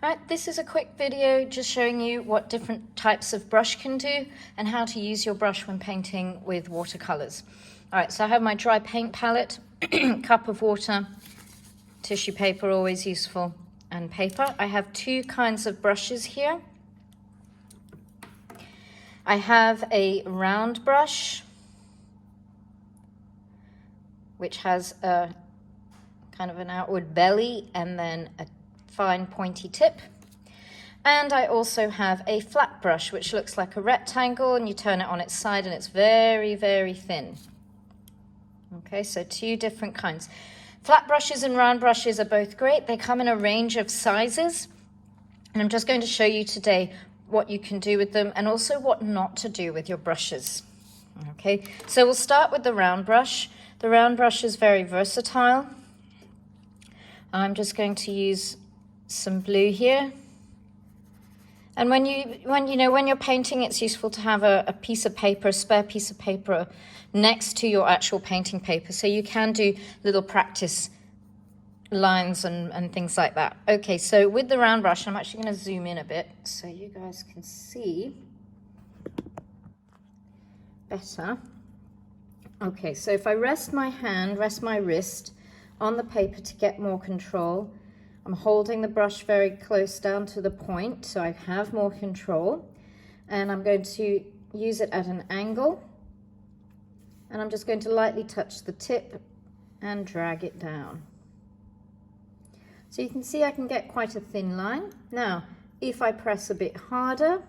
Alright, this is a quick video just showing you what different types of brush can do and how to use your brush when painting with watercolors. Alright, so I have my dry paint palette, cup of water, tissue paper, always useful, and paper. I have two kinds of brushes here. I have a round brush, which has a kind of an outward belly and then a fine pointy tip. And I also have a flat brush, which looks like a rectangle, and you turn it on its side and it's very, very thin. Okay, so two different kinds. Flat brushes and round brushes are both great. They come in a range of sizes, and I'm just going to show you today what you can do with them and also what not to do with your brushes. Okay, so we'll start with the round brush. The round brush is very versatile. I'm just going to use some blue here. And when you're painting, it's useful to have a piece of paper, a spare piece of paper next to your actual painting paper, so you can do little practice lines and things like that. Okay, so with the round brush, I'm actually going to zoom in a bit so you guys can see better. Okay, so if I rest my wrist on the paper to get more control, I'm holding the brush very close down to the point so I have more control, and I'm going to use it at an angle, and I'm just going to lightly touch the tip and drag it down. So you can see I can get quite a thin line. Now, if I press a bit harder,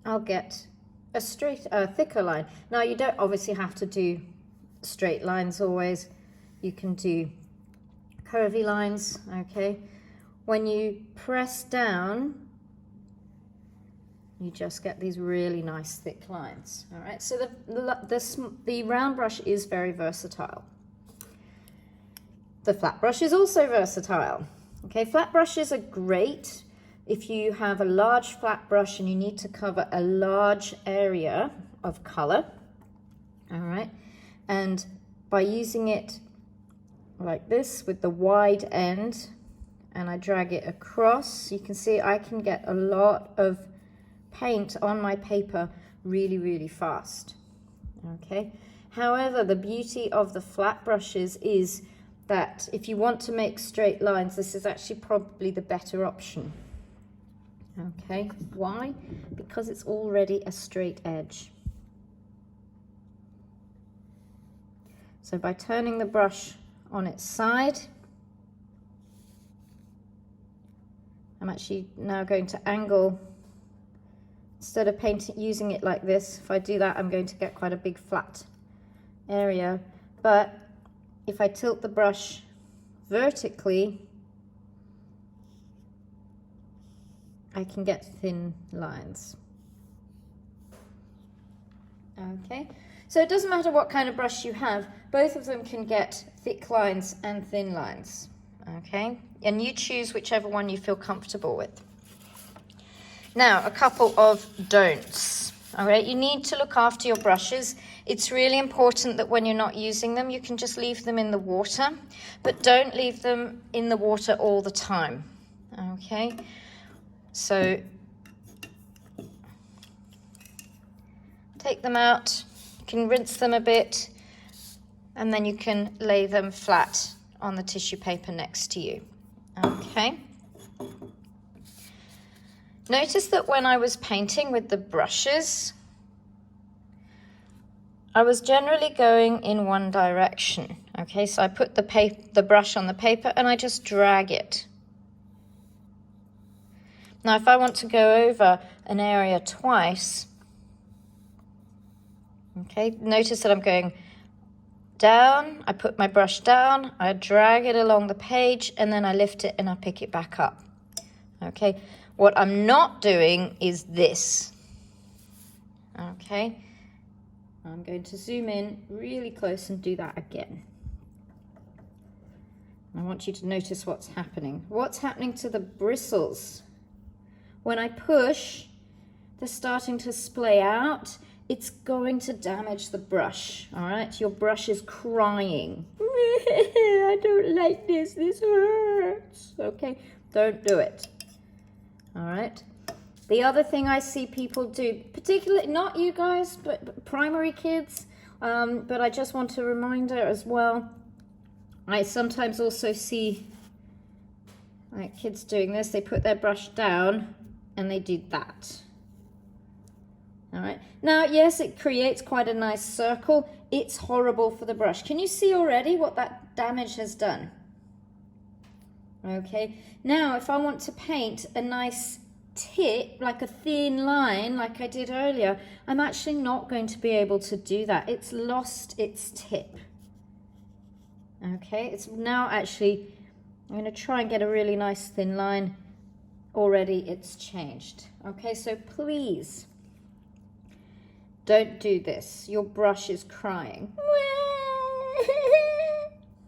I'll get a thicker line. Now, you don't obviously have to do straight lines always. You can do curvy lines, okay? When you press down, you just get these really nice thick lines, all right? So the round brush is very versatile. The flat brush is also versatile. Okay, flat brushes are great if you have a large flat brush and you need to cover a large area of color, all right? And by using it like this with the wide end, and I drag it across, you can see I can get a lot of paint on my paper really, really fast. Okay. However, the beauty of the flat brushes is that if you want to make straight lines, this is actually probably the better option. Okay. Why? Because it's already a straight edge. So by turning the brush on its side, I'm actually now going to angle. Instead of using it like this, if I do that, I'm going to get quite a big flat area. But if I tilt the brush vertically, I can get thin lines. Okay, so it doesn't matter what kind of brush you have, both of them can get thick lines and thin lines. Okay, and you choose whichever one you feel comfortable with. Now, a couple of don'ts. All right, you need to look after your brushes. It's really important that when you're not using them, you can just leave them in the water, but don't leave them in the water all the time. Okay, so take them out, you can rinse them a bit, and then you can lay them flat on the tissue paper next to you. Okay. Notice that when I was painting with the brushes, I was generally going in one direction. Okay, so I put the brush on the paper and I just drag it. Now, if I want to go over an area twice, okay, notice that I'm going down, I put my brush down, I drag it along the page, and then I lift it and I pick it back up. Okay, what I'm not doing is this. Okay, I'm going to zoom in really close and do that again. I want you to notice what's happening. What's happening to the bristles? When I push, they're starting to splay out, it's going to damage the brush, all right? Your brush is crying. I don't like this, this hurts, okay? Don't do it, all right? The other thing I see people do, particularly, not you guys, but primary kids, but I just want a reminder as well. I sometimes also see kids doing this. They put their brush down and they do that. All right. Now, yes, it creates quite a nice circle. It's horrible for the brush. Can you see already what that damage has done? Okay. Now, if I want to paint a nice tip, like a thin line, like I did earlier, I'm actually not going to be able to do that. It's lost its tip. Okay. It's now actually, I'm going to try and get a really nice thin line. Already it's changed. Okay. So please, don't do this. Your brush is crying.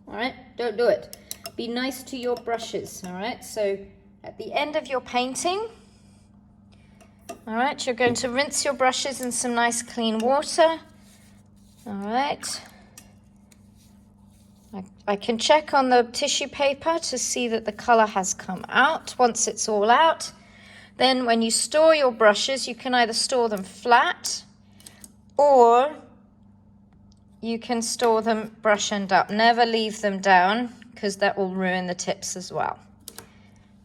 All right, don't do it. Be nice to your brushes, all right? So at the end of your painting, all right, you're going to rinse your brushes in some nice clean water. All right. I can check on the tissue paper to see that the color has come out. Once it's all out, then when you store your brushes, you can either store them flat or you can store them brush end up. Never leave them down because that will ruin the tips as well.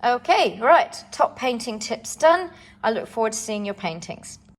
Okay, right, top painting tips done. I look forward to seeing your paintings.